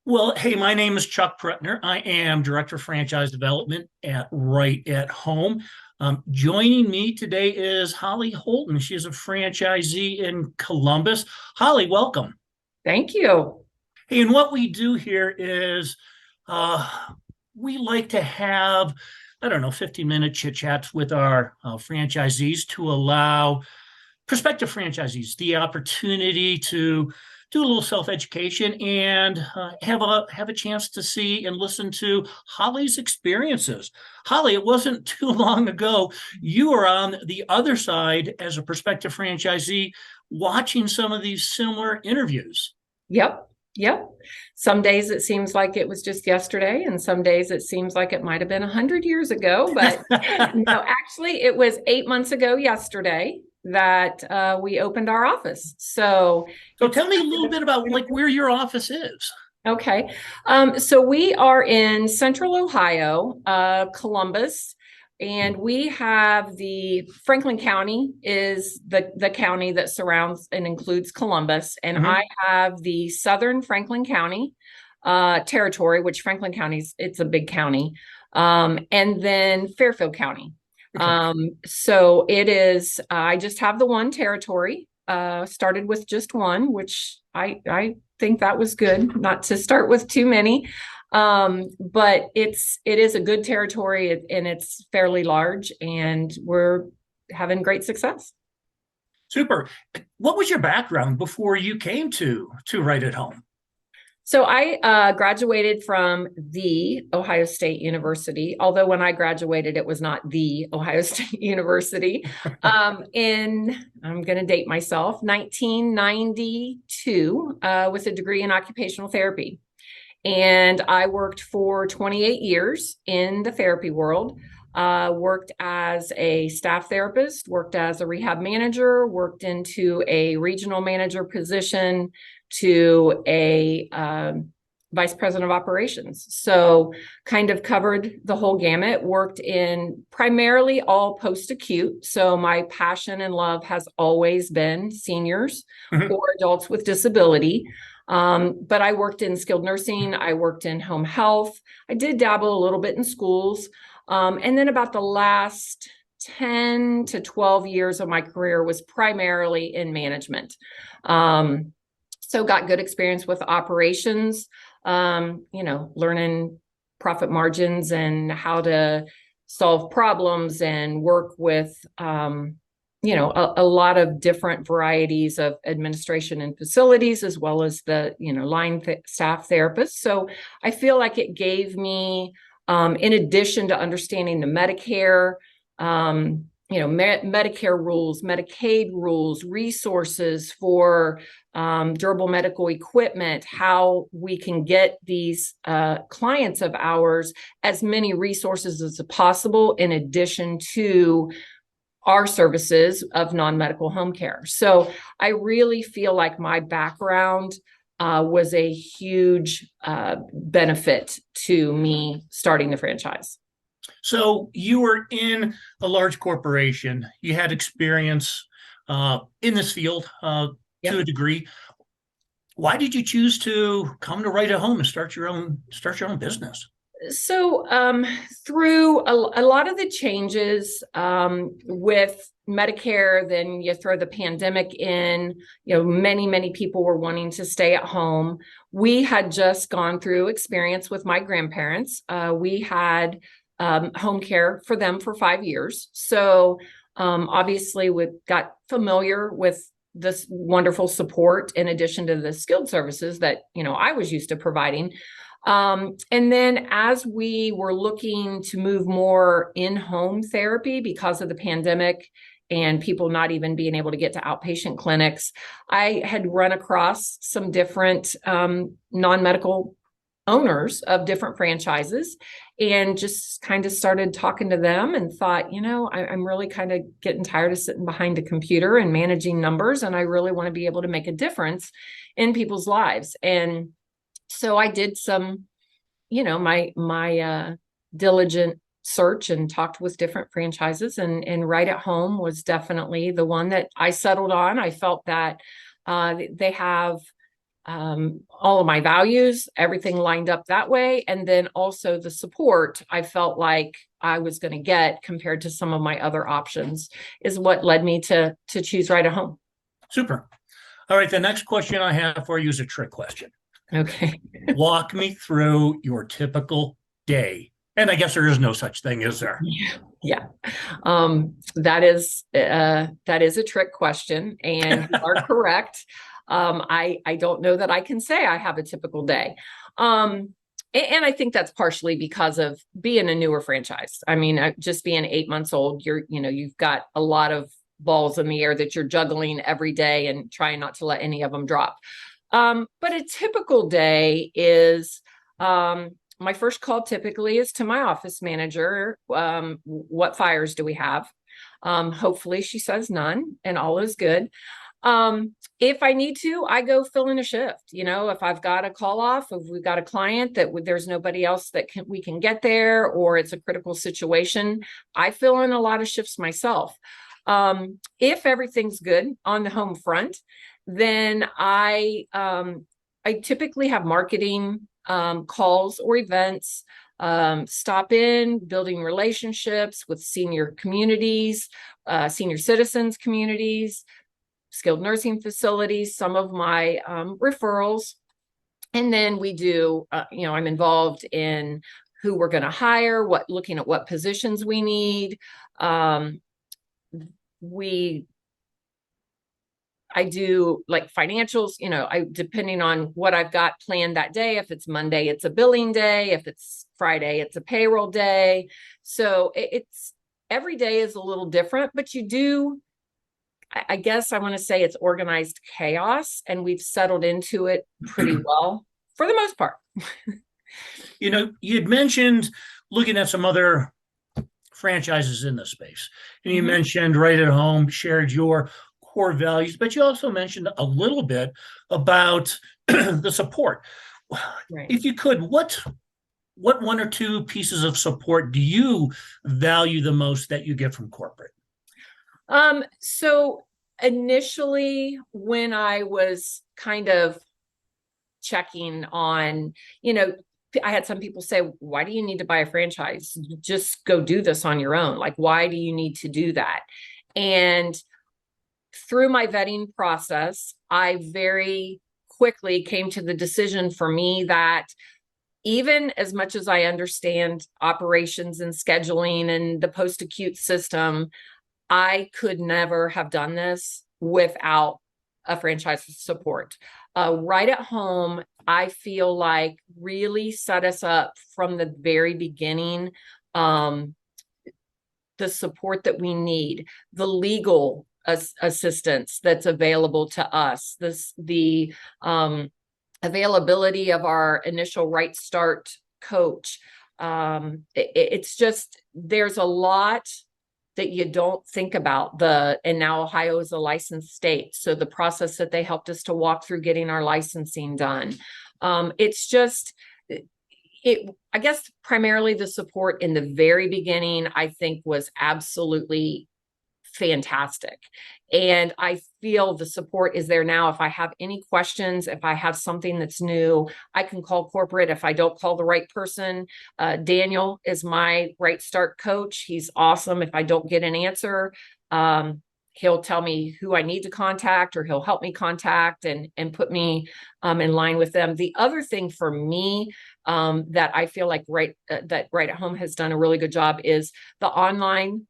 Well, hey, my name is Chuck Prentner. I am Director of Franchise Development at Right at Home. Joining me today is Holly Holton. She is a franchisee in Columbus. Holly, welcome. Thank you. Hey, and what we do here is uh, we like to have, I don't know, 15-minute chit chats with our franchisees to allow prospective franchisees the opportunity to do a little self-education and have a chance to see and listen to Holly's experiences. Holly, it wasn't too long ago you were on the other side as a prospective franchisee watching some of these similar interviews. Yep. Yep. Some days it seems like it was just yesterday, and some days it seems like it might have been 100 years ago. But no, actually, it was 8 months ago yesterday that we opened our office. So So it's tell me a little bit about like where your office is. okay. So we are in Central Ohio, Columbus, and we have the Franklin County is the county that surrounds and includes Columbus, and I Mhm. have the Southern Franklin County territory, which Franklin County's it's a big county, and then Fairfield County. Okay. So it is. I just have the one territory. Started with just one, which I think that was good, not to start with too many. But it is a good territory and it's fairly large, and we're having great success. Super. What was your background before you came to Right at Home? So I graduated from the Ohio State University, although when I graduated, it was not the Ohio State University. I'm going to date myself, 1992, with a degree in occupational therapy. And I worked for 28 years in the therapy world. Worked as a staff therapist, worked as a rehab manager, worked into a regional manager position to a vice president of operations. So kind of covered the whole gamut, worked in primarily all post-acute. So my passion and love has always been seniors Mhm. or adults with disability. But I worked in skilled nursing, I worked in home health, I did dabble a little bit in schools. And then about the last 10 to 12 years of my career was primarily in management. So got good experience with operations, learning profit margins and how to solve problems and work with, a lot of different varieties of administration and facilities, as well as the, staff therapists. So I feel like it gave me, in addition to understanding the Medicare, Medicare rules, Medicaid rules, resources for durable medical equipment, how we can get these clients of ours as many resources as possible, in addition to our services of non-medical home care. So I really feel like my background was a huge benefit to me starting the franchise. So you were in a large corporation. You had experience in this field to a Yep. degree. Why did you choose to come to Right at Home and start your own business? So, through a lot of the changes with Medicare, then you throw the pandemic in, many people were wanting to stay at home. We had just gone through experience with my grandparents. We had home care for them for 5 years. So, obviously, we got familiar with this wonderful support in addition to the skilled services that, I was used to providing. And then as we were looking to move more in-home therapy because of the pandemic and people not even being able to get to outpatient clinics, I had run across some different non-medical owners of different franchises and just kind of started talking to them and thought, I'm really kind of getting tired of sitting behind a computer and managing numbers, and I really want to be able to make a difference in people's lives. And so I did some, my diligent search and talked with different franchises, and Right at Home was definitely the one that I settled on. I felt that they have all of my values, everything lined up that way. And then also the support I felt like I was going to get compared to some of my other options is what led me to choose Right at Home. Super. All right. The next question I have for you is a trick question. Okay. Walk me through your typical day. And I guess there is no such thing, is there? Yeah. That is a trick question, and you are correct. I don't know that I can say I have a typical day. And I think that's partially because of being a newer franchise. I mean, just being 8 months old, you've got a lot of balls in the air that you're juggling every day and trying not to let any of them drop. But a typical day is, my first call typically is to my office manager. What fires do we have? Hopefully she says none and all is good. If I need to, I go fill in a shift. If I've got a call off, if we've got a client that there's nobody else that we can get there, or it's a critical situation, I fill in a lot of shifts myself. If everything's good on the home front, then I typically have marketing calls or events, stop in, building relationships with senior communities, senior citizens communities, skilled nursing facilities, some of my referrals. And then we do, I'm involved in who we're going to hire, looking at what positions we need. I do like financials, depending on what I've got planned that day. If it's Monday, it's a billing day. If it's Friday, it's a payroll day. So it's every day is a little different, but I guess I want to say it's organized chaos, and we've settled into it pretty well for the most part. You'd mentioned looking at some other franchises in the space, and you mentioned Right at Home shared your core values, but you also mentioned a little bit about the support. Right. If you could, what one or two pieces of support do you value the most that you get from corporate? So initially, when I was kind of checking on, I had some people say, why do you need to buy a franchise? Just go do this on your own. Like, why do you need to do that? And through my vetting process, I very quickly came to the decision for me that even as much as I understand operations and scheduling and the post-acute system, I could never have done this without a franchise support. Right at Home, I feel like really set us up from the very beginning. The support that we need, the legal assistance that's available to us, the availability of our initial RightStart Coach. It's just, there's a lot that you don't think about. And now Ohio is a licensed state, so the process that they helped us to walk through getting our licensing done. It's just, I guess primarily the support in the very beginning, I think, was absolutely fantastic. And I feel the support is there now. If I have any questions, if I have something that's new, I can call corporate. If I don't call the right person, Daniel is my RightStart coach. He's awesome. If I don't get an answer, he'll tell me who I need to contact, or he'll help me contact and put me in line with them. The other thing for me that I feel like that Right at Home has done a really good job is the online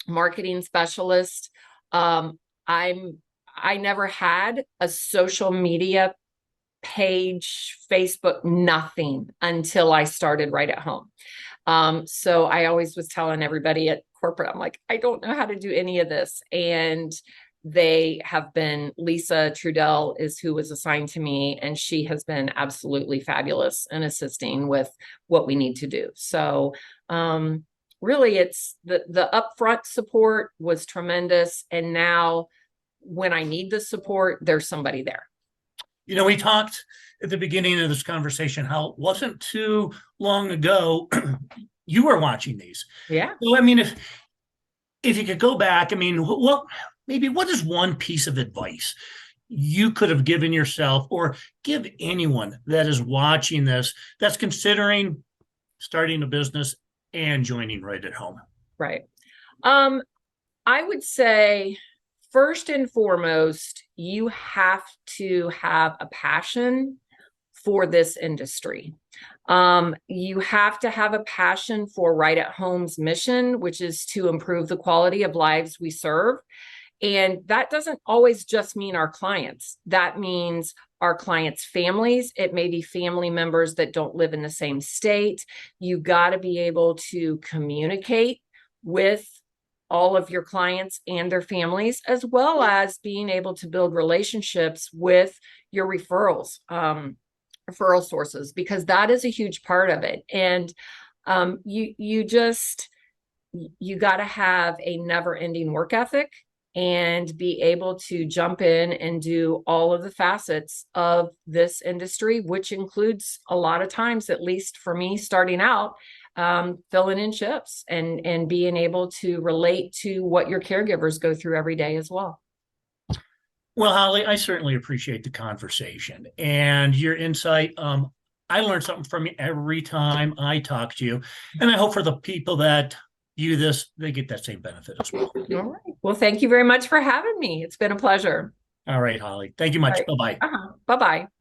marketing specialist. I never had a social media page, Facebook, nothing until I started Right at Home. So I always was telling everybody at corporate, I'm like, I don't know how to do any of this. And they have been, Lisa Trudell is who was assigned to me, and she has been absolutely fabulous in assisting with what we need to do. So, really, it's the upfront support was tremendous. And now when I need the support, there's somebody there. We talked at the beginning of this conversation how it wasn't too long ago you were watching these. Yeah. So, I mean, if you could go back, I mean, what is one piece of advice you could have given yourself, or give anyone that is watching this that's considering starting a business and joining Right at Home? Right. Um, I would say first and foremost, you have to have a passion for this industry. You have to have a passion for Right at Home's mission, which is to improve the quality of lives we serve. And that doesn't always just mean our clients. That means our clients' families. It may be family members that don't live in the same state. You got to be able to communicate with all of your clients and their families, as well as being able to build relationships with your referral sources, because that is a huge part of it. And you got to have a never-ending work ethic and be able to jump in and do all of the facets of this industry, which includes a lot of times, at least for me starting out, filling in shifts and being able to relate to what your caregivers go through every day as well. Well, Holly, I certainly appreciate the conversation and your insight. I learn something from you every time I talk to you, and I hope for the people that view this, they get that same benefit as well. All right. Well, thank you very much for having me. It's been a pleasure. All right, Holly. Thank you much. Right. Bye-bye. Bye-bye.